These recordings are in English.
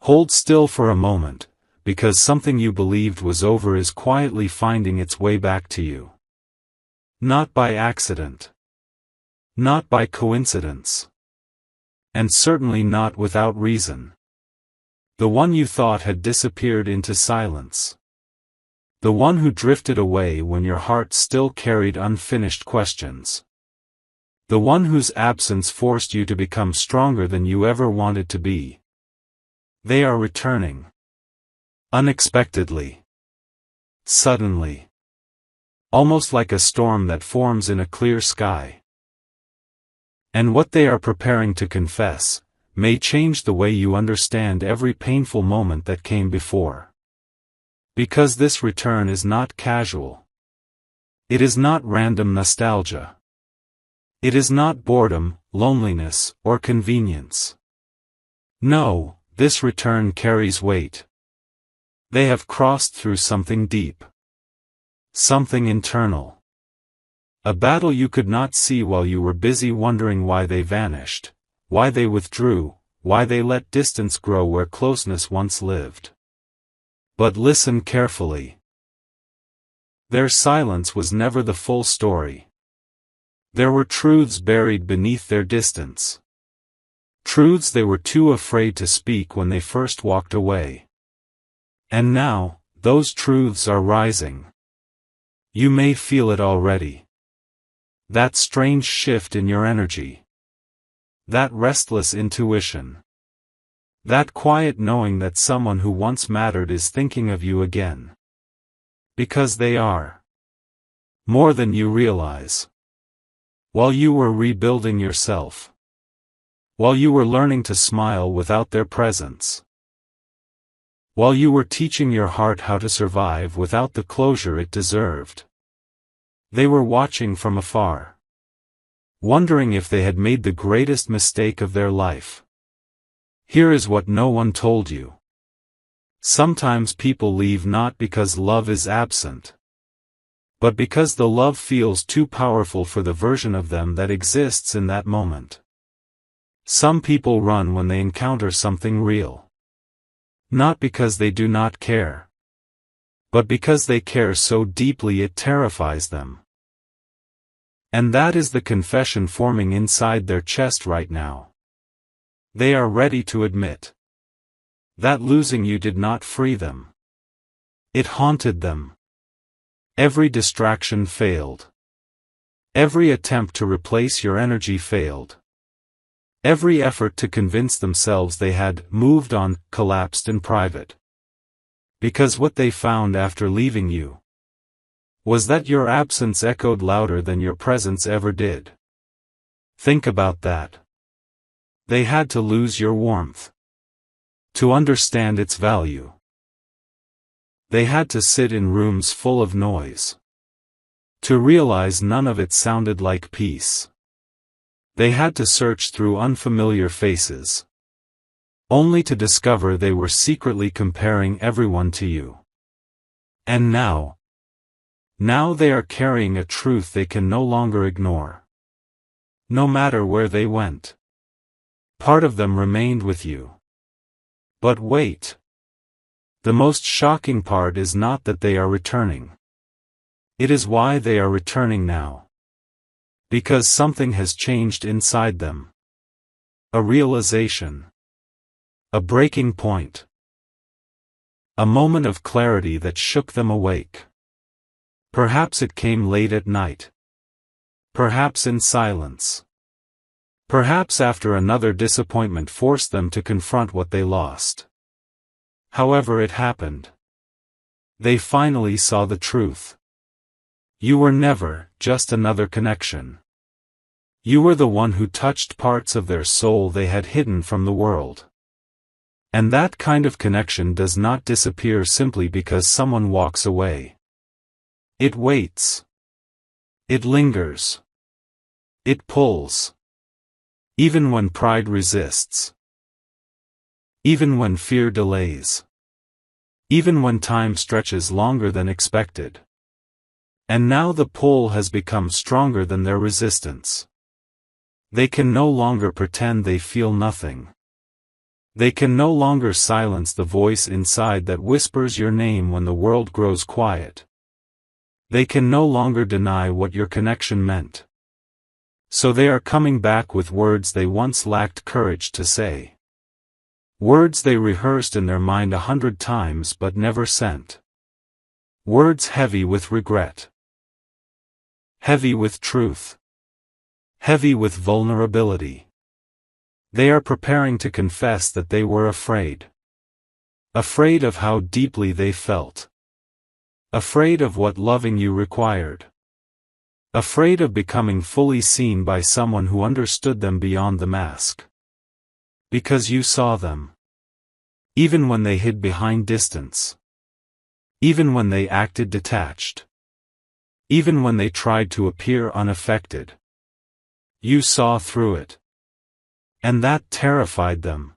Hold still for a moment, because something you believed was over is quietly finding its way back to you. Not by accident. Not by coincidence. And certainly not without reason. The one you thought had disappeared into silence. The one who drifted away when your heart still carried unfinished questions. The one whose absence forced you to become stronger than you ever wanted to be. They are returning. Unexpectedly. Suddenly. Almost like a storm that forms in a clear sky. And what they are preparing to confess may change the way you understand every painful moment that came before. Because this return is not casual. It is not random nostalgia. It is not boredom, loneliness, or convenience. No, this return carries weight. They have crossed through something deep. Something internal. A battle you could not see while you were busy wondering why they vanished, why they withdrew, why they let distance grow where closeness once lived. But listen carefully. Their silence was never the full story. There were truths buried beneath their distance. Truths they were too afraid to speak when they first walked away. And now, those truths are rising. You may feel it already. That strange shift in your energy. That restless intuition. That quiet knowing that someone who once mattered is thinking of you again. Because they are. More than you realize. While you were rebuilding yourself. While you were learning to smile without their presence. While you were teaching your heart how to survive without the closure it deserved. They were watching from afar. Wondering if they had made the greatest mistake of their life. Here is what no one told you. Sometimes people leave not because love is absent. But because the love feels too powerful for the version of them that exists in that moment. Some people run when they encounter something real. Not because they do not care. But because they care so deeply it terrifies them. And that is the confession forming inside their chest right now. They are ready to admit that losing you did not free them. It haunted them. Every distraction failed. Every attempt to replace your energy failed. Every effort to convince themselves they had moved on collapsed in private. Because what they found after leaving you was that your absence echoed louder than your presence ever did. Think about that. They had to lose your warmth to understand its value. They had to sit in rooms full of noise to realize none of it sounded like peace. They had to search through unfamiliar faces, only to discover they were secretly comparing everyone to you. And now they are carrying a truth they can no longer ignore. No matter where they went, part of them remained with you. But wait. The most shocking part is not that they are returning. It is why they are returning now. Because something has changed inside them. A realization. A breaking point. A moment of clarity that shook them awake. Perhaps it came late at night. Perhaps in silence. Perhaps after another disappointment forced them to confront what they lost. However it happened. They finally saw the truth. You were never just another connection. You were the one who touched parts of their soul they had hidden from the world. And that kind of connection does not disappear simply because someone walks away. It waits. It lingers. It pulls. Even when pride resists. Even when fear delays. Even when time stretches longer than expected. And now the pull has become stronger than their resistance. They can no longer pretend they feel nothing. They can no longer silence the voice inside that whispers your name when the world grows quiet. They can no longer deny what your connection meant. So they are coming back with words they once lacked courage to say. Words they rehearsed in their mind 100 times but never sent. Words heavy with regret. Heavy with truth. Heavy with vulnerability. They are preparing to confess that they were afraid. Afraid of how deeply they felt. Afraid of what loving you required. Afraid of becoming fully seen by someone who understood them beyond the mask. Because you saw them. Even when they hid behind distance. Even when they acted detached. Even when they tried to appear unaffected. You saw through it. And that terrified them.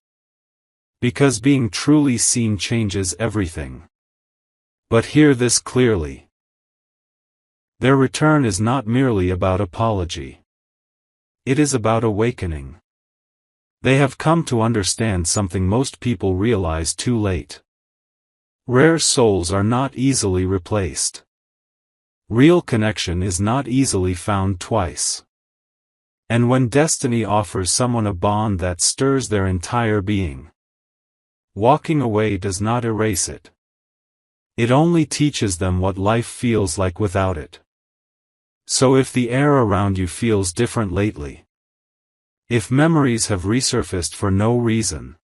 Because being truly seen changes everything. But hear this clearly. Their return is not merely about apology. It is about awakening. They have come to understand something most people realize too late. Rare souls are not easily replaced. Real connection is not easily found twice. And when destiny offers someone a bond that stirs their entire being, walking away does not erase it. It only teaches them what life feels like without it. So if the air around you feels different lately, if memories have resurfaced for no reason,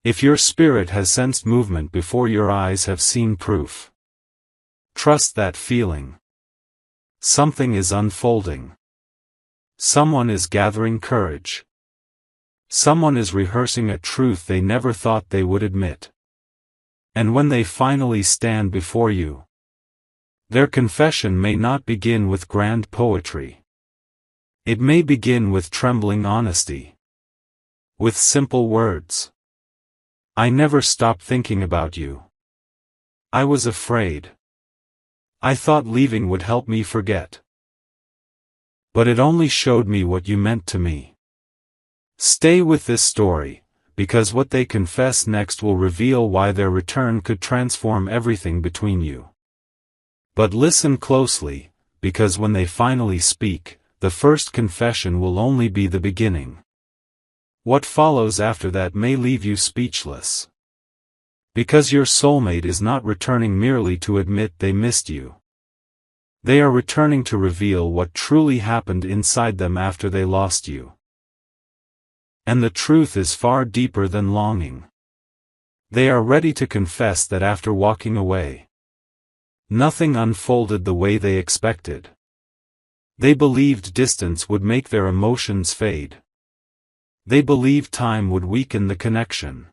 if your spirit has sensed movement before your eyes have seen proof, trust that feeling. Something is unfolding. Someone is gathering courage. Someone is rehearsing a truth they never thought they would admit. And when they finally stand before you, their confession may not begin with grand poetry. It may begin with trembling honesty. With simple words. I never stopped thinking about you. I was afraid. I thought leaving would help me forget. But it only showed me what you meant to me. Stay with this story, because what they confess next will reveal why their return could transform everything between you. But listen closely, because when they finally speak, the first confession will only be the beginning. What follows after that may leave you speechless. Because your soulmate is not returning merely to admit they missed you. They are returning to reveal what truly happened inside them after they lost you. And the truth is far deeper than longing. They are ready to confess that after walking away, nothing unfolded the way they expected. They believed distance would make their emotions fade. They believed time would weaken the connection.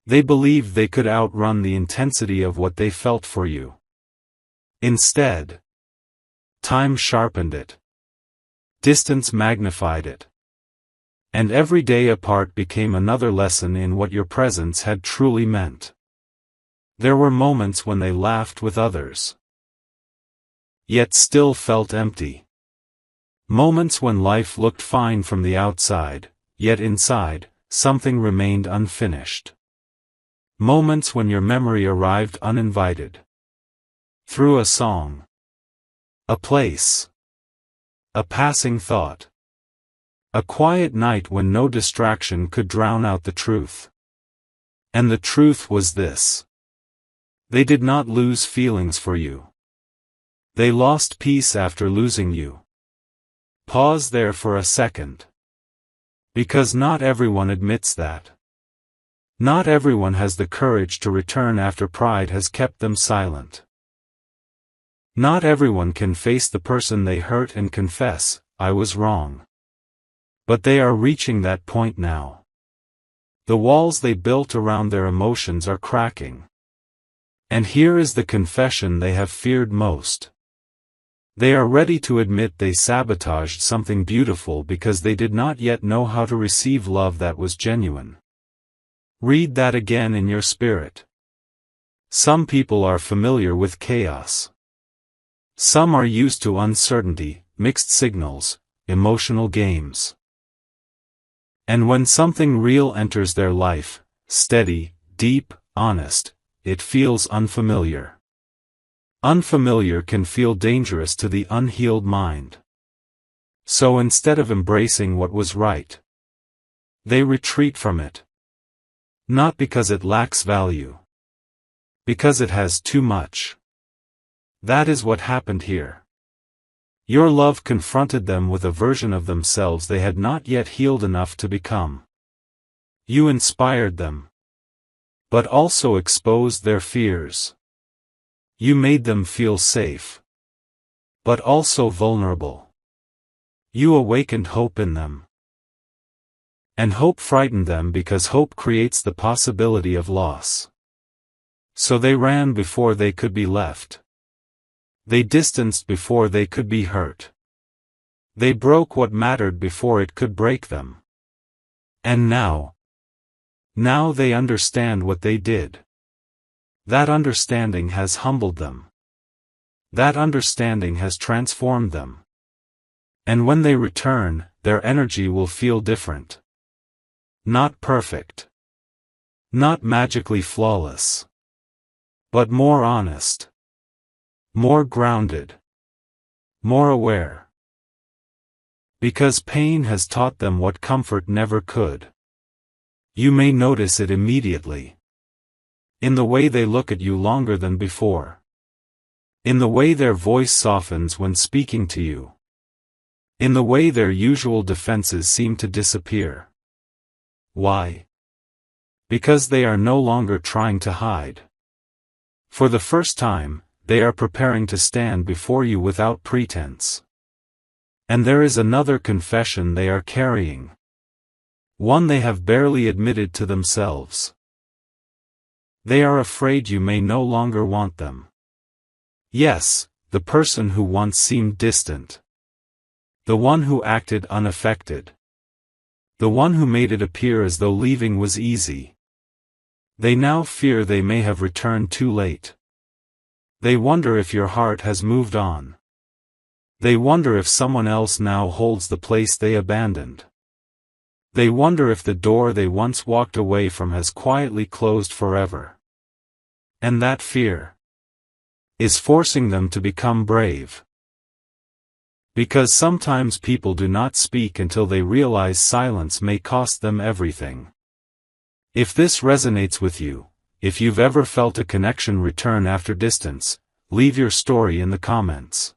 They believed they could outrun the intensity of what they felt for you. Instead, time sharpened it. Distance magnified it. And every day apart became another lesson in what your presence had truly meant. There were moments when they laughed with others, yet still felt empty. Moments when life looked fine from the outside, yet inside, something remained unfinished. Moments when your memory arrived uninvited. Through a song, a place, a passing thought. A quiet night when no distraction could drown out the truth. And the truth was this. They did not lose feelings for you. They lost peace after losing you. Pause there for a second. Because not everyone admits that. Not everyone has the courage to return after pride has kept them silent. Not everyone can face the person they hurt and confess, I was wrong. But they are reaching that point now. The walls they built around their emotions are cracking. And here is the confession they have feared most. They are ready to admit they sabotaged something beautiful because they did not yet know how to receive love that was genuine. Read that again in your spirit. Some people are familiar with chaos. Some are used to uncertainty, mixed signals, emotional games. And when something real enters their life, steady, deep, honest, it feels unfamiliar. Unfamiliar can feel dangerous to the unhealed mind. So instead of embracing what was right, they retreat from it. Not because it lacks value. Because it has too much. That is what happened here. Your love confronted them with a version of themselves they had not yet healed enough to become. You inspired them, but also exposed their fears. You made them feel safe, but also vulnerable. You awakened hope in them. And hope frightened them because hope creates the possibility of loss. So they ran before they could be left. They distanced before they could be hurt. They broke what mattered before it could break them. And now they understand what they did. That understanding has humbled them. That understanding has transformed them. And when they return, their energy will feel different. Not perfect. Not magically flawless. But more honest. More grounded. More aware. Because pain has taught them what comfort never could. You may notice it immediately. In the way they look at you longer than before. In the way their voice softens when speaking to you. In the way their usual defenses seem to disappear. Why? Because they are no longer trying to hide. For the first time, they are preparing to stand before you without pretense. And there is another confession they are carrying. One they have barely admitted to themselves. They are afraid you may no longer want them. Yes, the person who once seemed distant. The one who acted unaffected. The one who made it appear as though leaving was easy. They now fear they may have returned too late. They wonder if your heart has moved on. They wonder if someone else now holds the place they abandoned. They wonder if the door they once walked away from has quietly closed forever. And that fear is forcing them to become brave. Because sometimes people do not speak until they realize silence may cost them everything. If this resonates with you, if you've ever felt a connection return after distance, leave your story in the comments.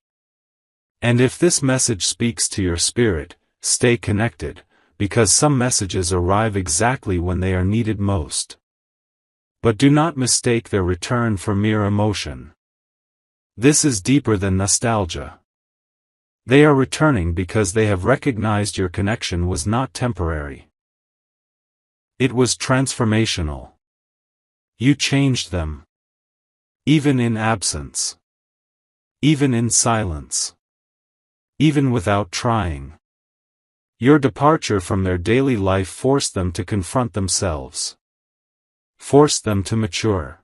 And if this message speaks to your spirit, stay connected, because some messages arrive exactly when they are needed most. But do not mistake their return for mere emotion. This is deeper than nostalgia. They are returning because they have recognized your connection was not temporary. It was transformational. You changed them. Even in absence. Even in silence. Even without trying. Your departure from their daily life forced them to confront themselves. Forced them to mature.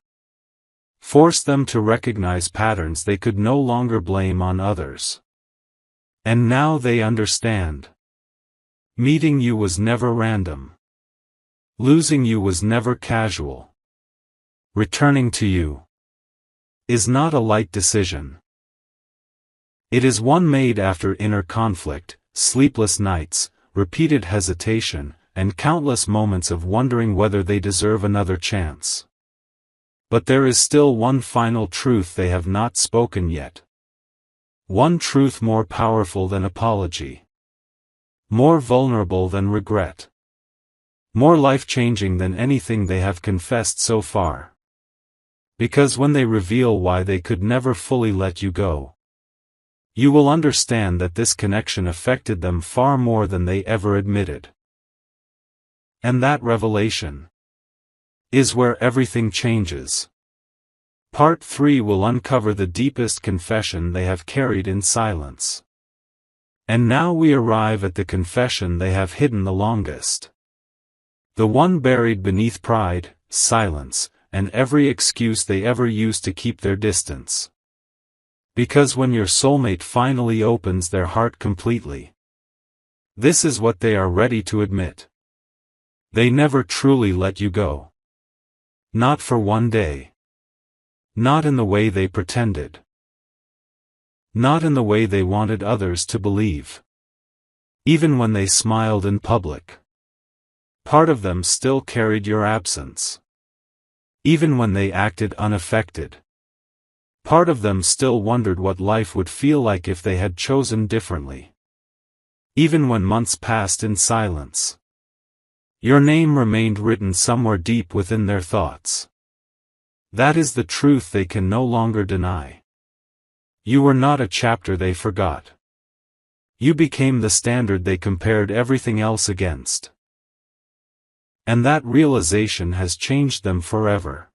Forced them to recognize patterns they could no longer blame on others. And now they understand. Meeting you was never random. Losing you was never casual. Returning to you is not a light decision. It is one made after inner conflict, sleepless nights, repeated hesitation, and countless moments of wondering whether they deserve another chance. But there is still one final truth they have not spoken yet. One truth more powerful than apology. More vulnerable than regret. More life-changing than anything they have confessed so far. Because when they reveal why they could never fully let you go, you will understand that this connection affected them far more than they ever admitted. And that revelation is where everything changes. Part 3 will uncover the deepest confession they have carried in silence. And now we arrive at the confession they have hidden the longest. The one buried beneath pride, silence, and every excuse they ever used to keep their distance. Because when your soulmate finally opens their heart completely, this is what they are ready to admit. They never truly let you go. Not for one day. Not in the way they pretended. Not in the way they wanted others to believe. Even when they smiled in public. Part of them still carried your absence. Even when they acted unaffected. Part of them still wondered what life would feel like if they had chosen differently. Even when months passed in silence. Your name remained written somewhere deep within their thoughts. That is the truth they can no longer deny. You were not a chapter they forgot. You became the standard they compared everything else against. And that realization has changed them forever.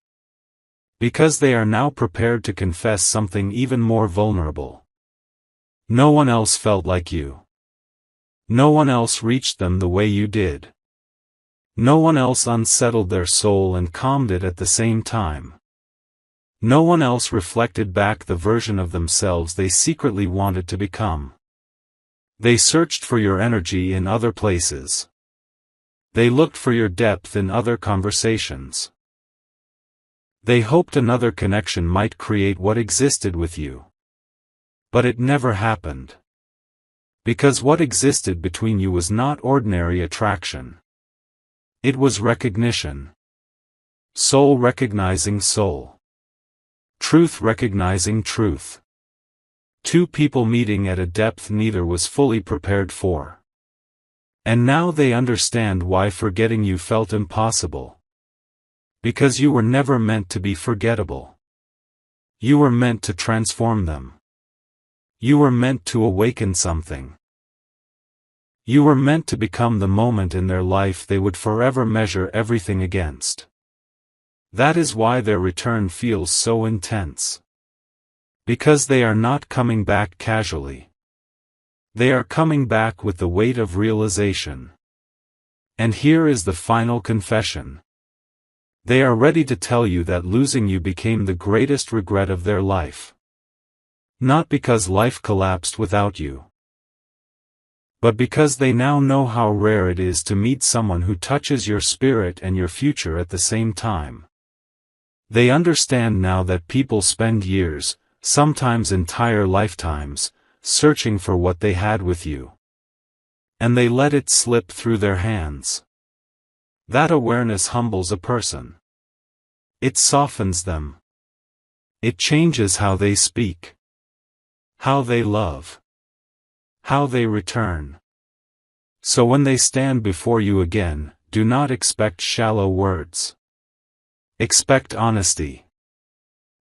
Because they are now prepared to confess something even more vulnerable. No one else felt like you. No one else reached them the way you did. No one else unsettled their soul and calmed it at the same time. No one else reflected back the version of themselves they secretly wanted to become. They searched for your energy in other places. They looked for your depth in other conversations. They hoped another connection might create what existed with you. But it never happened. Because what existed between you was not ordinary attraction. It was recognition. Soul recognizing soul. Truth recognizing truth. Two people meeting at a depth neither was fully prepared for. And now they understand why forgetting you felt impossible. Because you were never meant to be forgettable. You were meant to transform them. You were meant to awaken something. You were meant to become the moment in their life they would forever measure everything against. That is why their return feels so intense. Because they are not coming back casually. They are coming back with the weight of realization. And here is the final confession. They are ready to tell you that losing you became the greatest regret of their life. Not because life collapsed without you. But because they now know how rare it is to meet someone who touches your spirit and your future at the same time. They understand now that people spend years, sometimes entire lifetimes, searching for what they had with you. And they let it slip through their hands. That awareness humbles a person. It softens them. It changes how they speak. How they love. How they return. So when they stand before you again, do not expect shallow words. Expect honesty.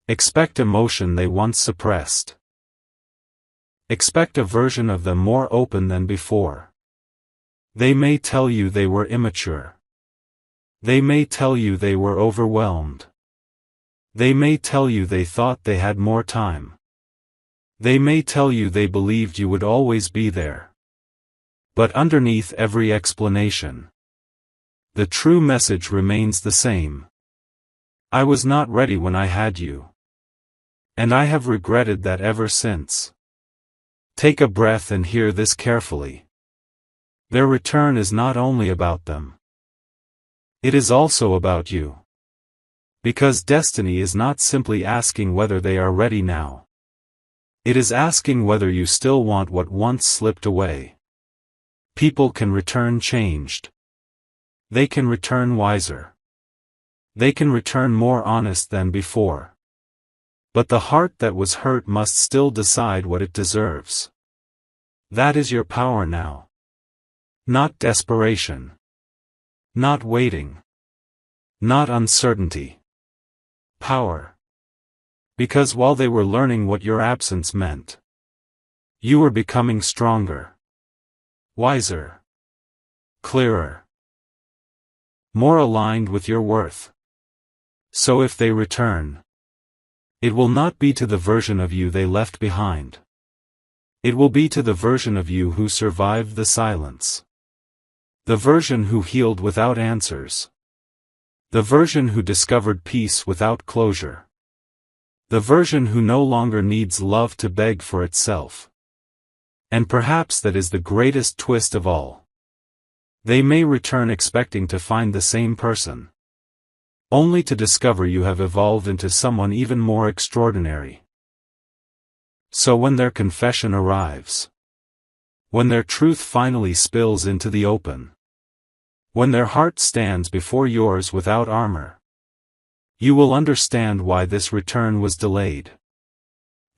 Expect emotion they once suppressed. Expect a version of them more open than before. They may tell you they were immature. They may tell you they were overwhelmed. They may tell you they thought they had more time. They may tell you they believed you would always be there. But underneath every explanation, the true message remains the same. I was not ready when I had you. And I have regretted that ever since. Take a breath and hear this carefully. Their return is not only about them. It is also about you. Because destiny is not simply asking whether they are ready now. It is asking whether you still want what once slipped away. People can return changed. They can return wiser. They can return more honest than before. But the heart that was hurt must still decide what it deserves. That is your power now. Not desperation. Not waiting. Not uncertainty. Power. Because while they were learning what your absence meant, you were becoming stronger. Wiser. Clearer. More aligned with your worth. So if they return, it will not be to the version of you they left behind. It will be to the version of you who survived the silence. The version who healed without answers. The version who discovered peace without closure. The version who no longer needs love to beg for itself. And perhaps that is the greatest twist of all. They may return expecting to find the same person, only to discover you have evolved into someone even more extraordinary. So when their confession arrives, when their truth finally spills into the open, when their heart stands before yours without armor, you will understand why this return was delayed.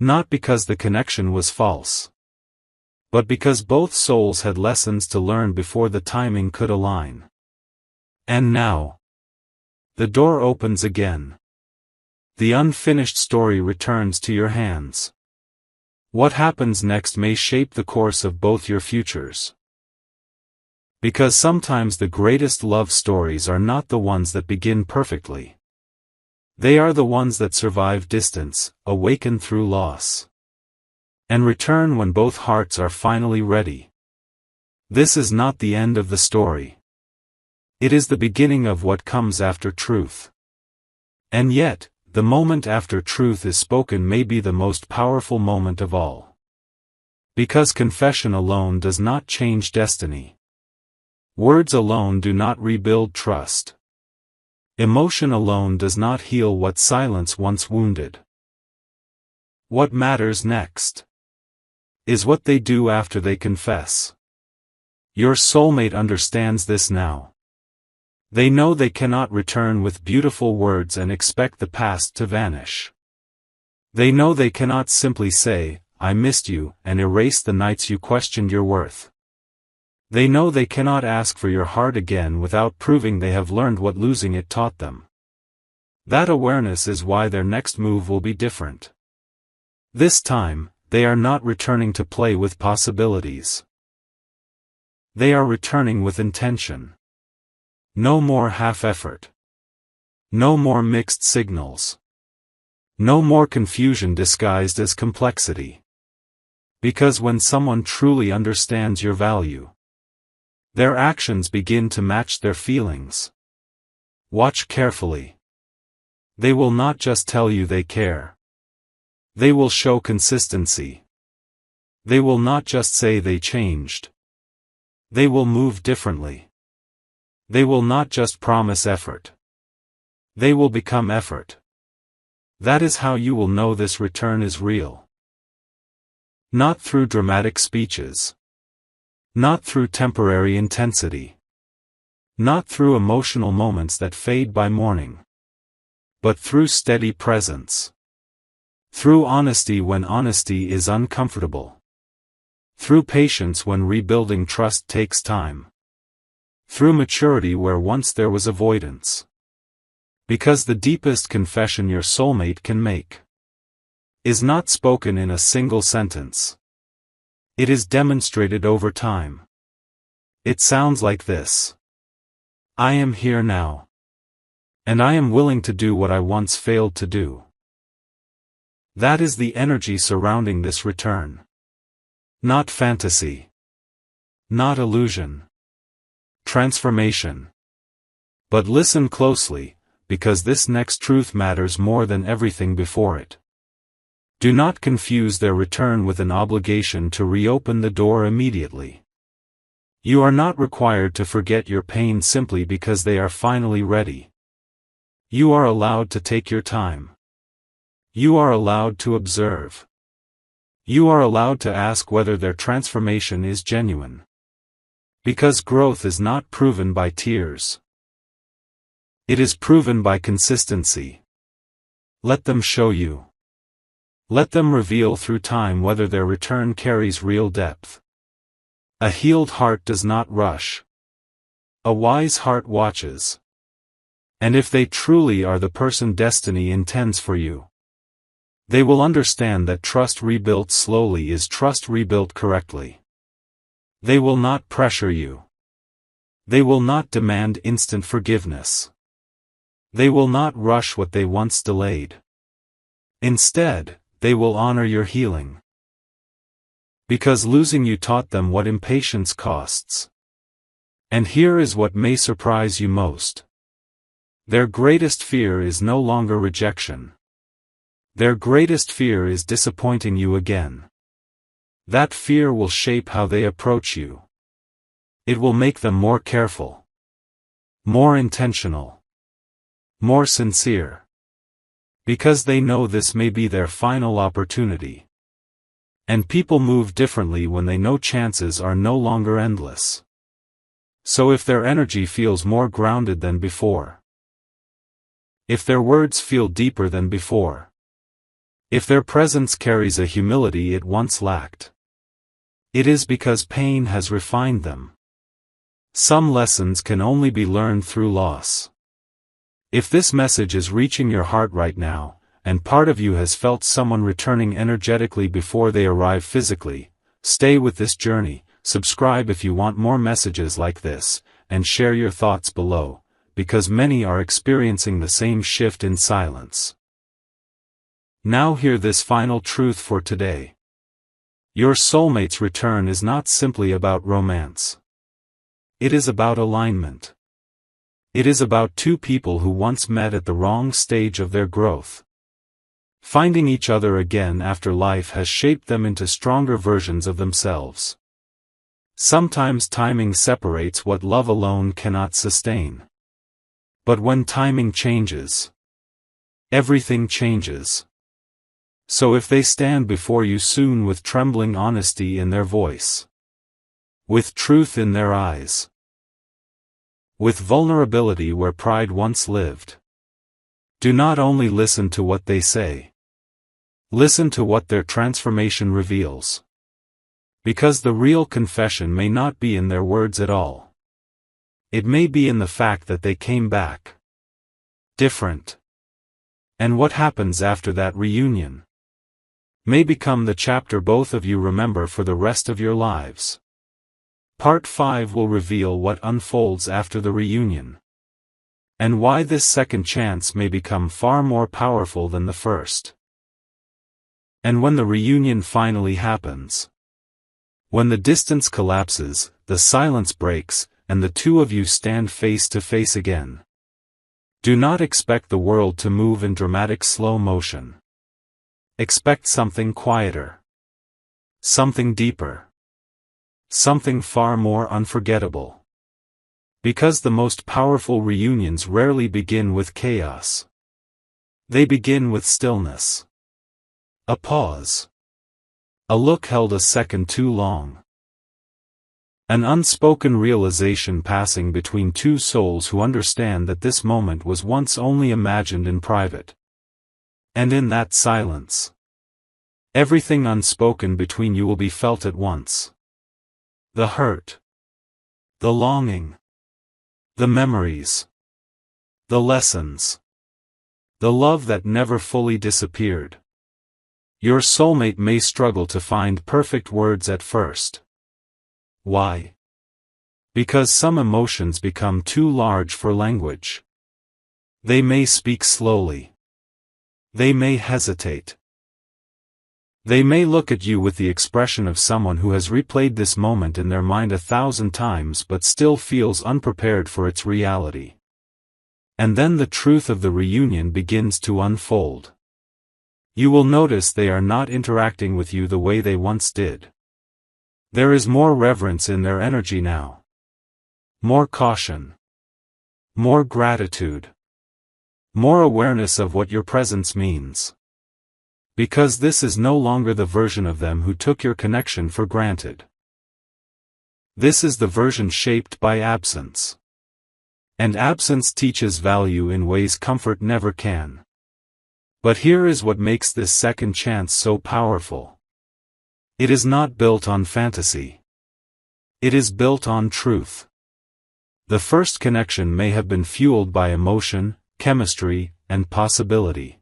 Not because the connection was false, but because both souls had lessons to learn before the timing could align. And now, the door opens again. The unfinished story returns to your hands. What happens next may shape the course of both your futures. Because sometimes the greatest love stories are not the ones that begin perfectly. They are the ones that survive distance, awaken through loss, and return when both hearts are finally ready. This is not the end of the story. It is the beginning of what comes after truth. And yet, the moment after truth is spoken may be the most powerful moment of all. Because confession alone does not change destiny. Words alone do not rebuild trust. Emotion alone does not heal what silence once wounded. What matters next is what they do after they confess. Your soulmate understands this now. They know they cannot return with beautiful words and expect the past to vanish. They know they cannot simply say, "I missed you," and erase the nights you questioned your worth. They know they cannot ask for your heart again without proving they have learned what losing it taught them. That awareness is why their next move will be different. This time, they are not returning to play with possibilities. They are returning with intention. No more half-effort. No more mixed signals. No more confusion disguised as complexity. Because when someone truly understands your value, their actions begin to match their feelings. Watch carefully. They will not just tell you they care. They will show consistency. They will not just say they changed. They will move differently. They will not just promise effort. They will become effort. That is how you will know this return is real. Not through dramatic speeches. Not through temporary intensity. Not through emotional moments that fade by morning. But through steady presence. Through honesty when honesty is uncomfortable. Through patience when rebuilding trust takes time. Through maturity where once there was avoidance. Because the deepest confession your soulmate can make is not spoken in a single sentence. It is demonstrated over time. It sounds like this. I am here now. And I am willing to do what I once failed to do. That is the energy surrounding this return. Not fantasy. Not illusion. Transformation. But listen closely, because this next truth matters more than everything before it. Do not confuse their return with an obligation to reopen the door immediately. You are not required to forget your pain simply because they are finally ready. You are allowed to take your time. You are allowed to observe. You are allowed to ask whether their transformation is genuine. Because growth is not proven by tears. It is proven by consistency. Let them show you. Let them reveal through time whether their return carries real depth. A healed heart does not rush. A wise heart watches. And if they truly are the person destiny intends for you, they will understand that trust rebuilt slowly is trust rebuilt correctly. They will not pressure you. They will not demand instant forgiveness. They will not rush what they once delayed. Instead, they will honor your healing. Because losing you taught them what impatience costs. And here is what may surprise you most. Their greatest fear is no longer rejection. Their greatest fear is disappointing you again. That fear will shape how they approach you. It will make them more careful, more intentional, more sincere. Because they know this may be their final opportunity. And people move differently when they know chances are no longer endless. So if their energy feels more grounded than before, if their words feel deeper than before, if their presence carries a humility it once lacked, it is because pain has refined them. Some lessons can only be learned through loss. If this message is reaching your heart right now, and part of you has felt someone returning energetically before they arrive physically, stay with this journey, subscribe if you want more messages like this, and share your thoughts below, because many are experiencing the same shift in silence. Now hear this final truth for today. Your soulmate's return is not simply about romance. It is about alignment. It is about two people who once met at the wrong stage of their growth, finding each other again after life has shaped them into stronger versions of themselves. Sometimes timing separates what love alone cannot sustain. But when timing changes, everything changes. So if they stand before you soon with trembling honesty in their voice, with truth in their eyes, with vulnerability where pride once lived, do not only listen to what they say. Listen to what their transformation reveals. Because the real confession may not be in their words at all. It may be in the fact that they came back different. And what happens after that reunion may become the chapter both of you remember for the rest of your lives. Part 5 will reveal what unfolds after the reunion, and why this second chance may become far more powerful than the first. And when the reunion finally happens, when the distance collapses, the silence breaks, and the two of you stand face to face again, do not expect the world to move in dramatic slow motion. Expect something quieter, something deeper, something far more unforgettable. Because the most powerful reunions rarely begin with chaos. They begin with stillness. A pause. A look held a second too long. An unspoken realization passing between two souls who understand that this moment was once only imagined in private. And in that silence, everything unspoken between you will be felt at once. The hurt, the longing, the memories, the lessons, the love that never fully disappeared. Your soulmate may struggle to find perfect words at first. Why? Because some emotions become too large for language. They may speak slowly. They may hesitate. They may look at you with the expression of someone who has replayed this moment in their mind 1,000 times but still feels unprepared for its reality. And then the truth of the reunion begins to unfold. You will notice they are not interacting with you the way they once did. There is more reverence in their energy now. More caution. More gratitude. More awareness of what your presence means. Because this is no longer the version of them who took your connection for granted. This is the version shaped by absence. And absence teaches value in ways comfort never can. But here is what makes this second chance so powerful. It is not built on fantasy. It is built on truth. The first connection may have been fueled by emotion, chemistry, and possibility.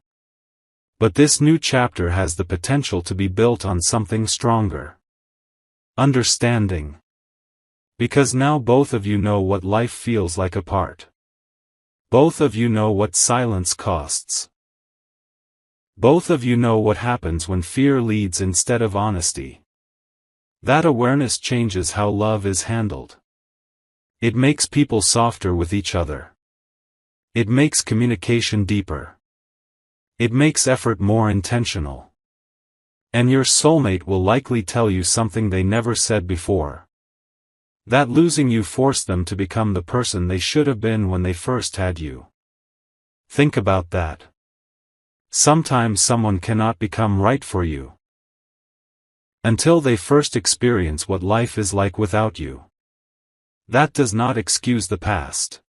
But this new chapter has the potential to be built on something stronger. Understanding. Because now both of you know what life feels like apart. Both of you know what silence costs. Both of you know what happens when fear leads instead of honesty. That awareness changes how love is handled. It makes people softer with each other. It makes communication deeper. It makes effort more intentional. And your soulmate will likely tell you something they never said before. That losing you forced them to become the person they should have been when they first had you. Think about that. Sometimes someone cannot become right for you until they first experience what life is like without you. That does not excuse the past,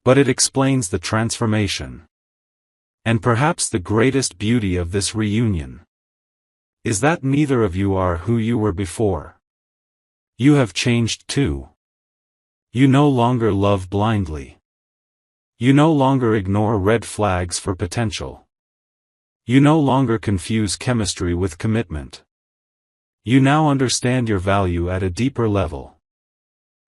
but it explains the transformation. And perhaps the greatest beauty of this reunion is that neither of you are who you were before. You have changed too. You no longer love blindly. You no longer ignore red flags for potential. You no longer confuse chemistry with commitment. You now understand your value at a deeper level.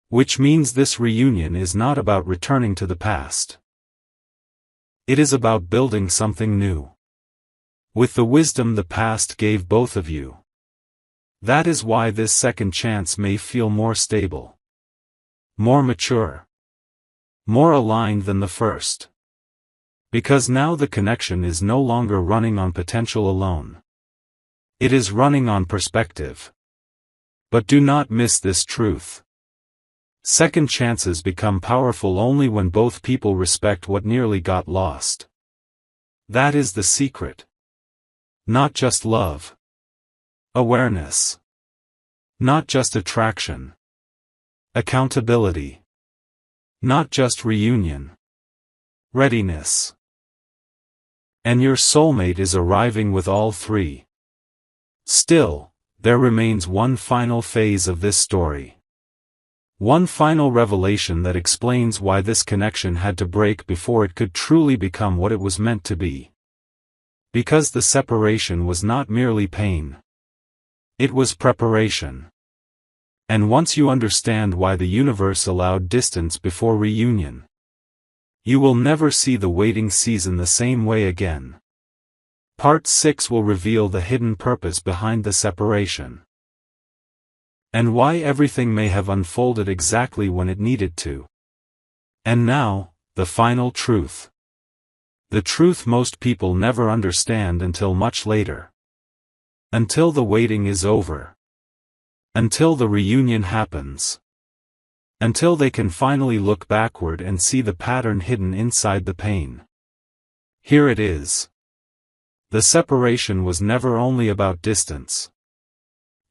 Which means this reunion is not about returning to the past. It is about building something new, with the wisdom the past gave both of you. That is why this second chance may feel more stable, more mature, more aligned than the first. Because now the connection is no longer running on potential alone. It is running on perspective. But do not miss this truth. Second chances become powerful only when both people respect what nearly got lost. That is the secret. Not just love. Awareness. Not just attraction. Accountability. Not just reunion. Readiness. And your soulmate is arriving with all three. Still, there remains one final phase of this story. One final revelation that explains why this connection had to break before it could truly become what it was meant to be. Because the separation was not merely pain. It was preparation. And once you understand why the universe allowed distance before reunion, you will never see the waiting season the same way again. Part 6 will reveal the hidden purpose behind the separation. And why everything may have unfolded exactly when it needed to. And now, the final truth. The truth most people never understand until much later. Until the waiting is over. Until the reunion happens. Until they can finally look backward and see the pattern hidden inside the pain. Here it is. The separation was never only about distance.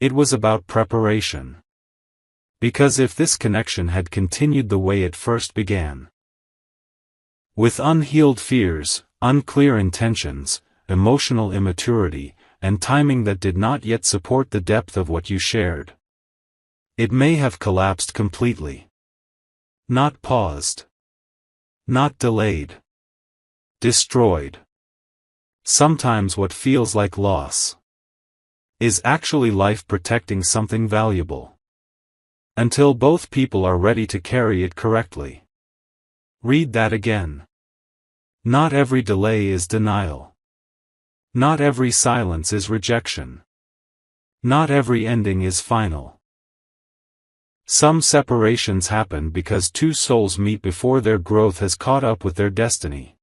It was about preparation. Because if this connection had continued the way it first began, with unhealed fears, unclear intentions, emotional immaturity, and timing that did not yet support the depth of what you shared, it may have collapsed completely. Not paused. Not delayed. Destroyed. Sometimes what feels like loss is actually life protecting something valuable. Until both people are ready to carry it correctly. Read that again. Not every delay is denial. Not every silence is rejection. Not every ending is final. Some separations happen because two souls meet before their growth has caught up with their destiny.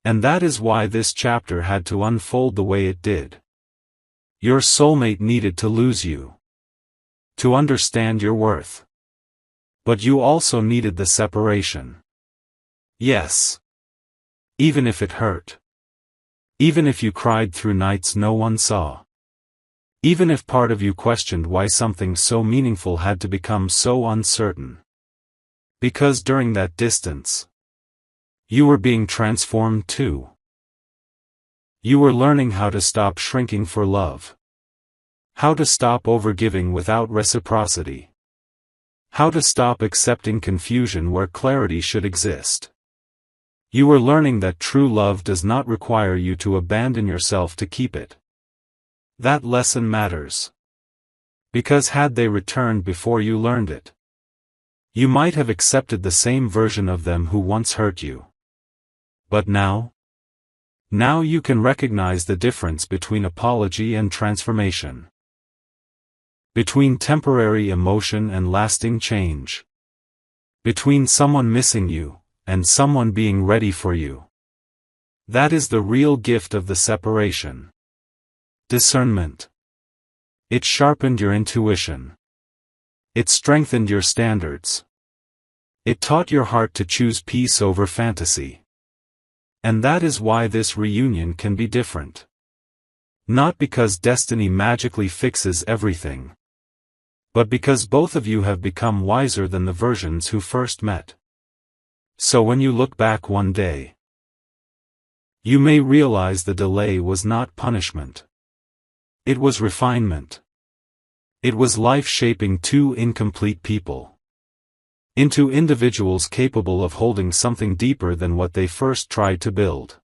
And that is why this chapter had to unfold the way it did. Your soulmate needed to lose you to understand your worth. But you also needed the separation. Yes. Even if it hurt. Even if you cried through nights no one saw. Even if part of you questioned why something so meaningful had to become so uncertain. Because during that distance, you were being transformed too. You were learning how to stop shrinking for love. How to stop overgiving without reciprocity. How to stop accepting confusion where clarity should exist. You were learning that true love does not require you to abandon yourself to keep it. That lesson matters. Because had they returned before you learned it, you might have accepted the same version of them who once hurt you. But now? Now you can recognize the difference between apology and transformation. Between temporary emotion and lasting change. Between someone missing you, and someone being ready for you. That is the real gift of the separation. Discernment. It sharpened your intuition. It strengthened your standards. It taught your heart to choose peace over fantasy. And that is why this reunion can be different. Not because destiny magically fixes everything, but because both of you have become wiser than the versions who first met. So when you look back one day, you may realize the delay was not punishment. It was refinement. It was life shaping two incomplete people into individuals capable of holding something deeper than what they first tried to build.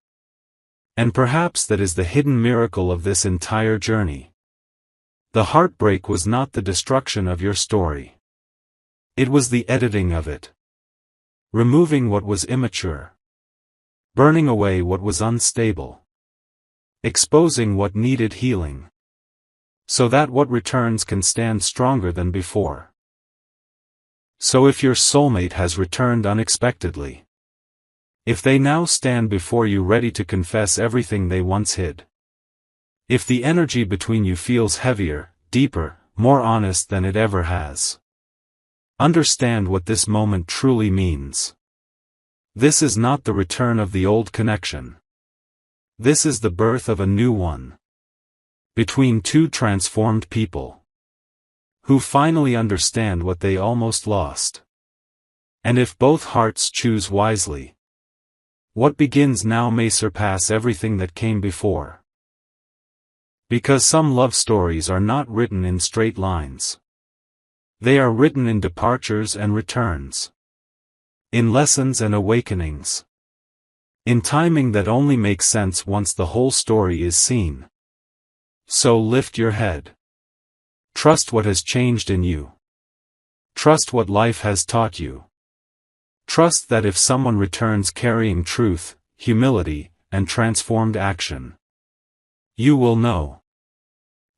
And perhaps that is the hidden miracle of this entire journey. The heartbreak was not the destruction of your story. It was the editing of it. Removing what was immature. Burning away what was unstable. Exposing what needed healing. So that what returns can stand stronger than before. So if your soulmate has returned unexpectedly, if they now stand before you ready to confess everything they once hid, if the energy between you feels heavier, deeper, more honest than it ever has, understand what this moment truly means. This is not the return of the old connection. This is the birth of a new one. Between two transformed people who finally understand what they almost lost. And if both hearts choose wisely, what begins now may surpass everything that came before. Because some love stories are not written in straight lines. They are written in departures and returns. In lessons and awakenings. In timing that only makes sense once the whole story is seen. So lift your head. Trust what has changed in you. Trust what life has taught you. Trust that if someone returns carrying truth, humility, and transformed action, you will know.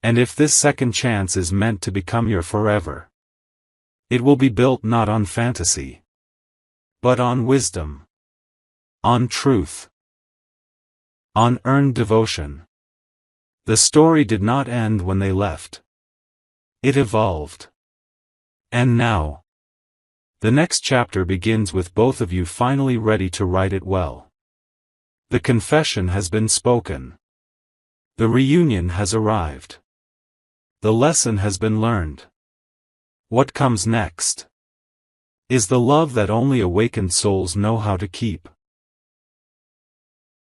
And if this second chance is meant to become your forever, it will be built not on fantasy, but on wisdom, on truth, on earned devotion. The story did not end when they left. It evolved. And now, the next chapter begins with both of you finally ready to write it well. The confession has been spoken. The reunion has arrived. The lesson has been learned. What comes next is the love that only awakened souls know how to keep.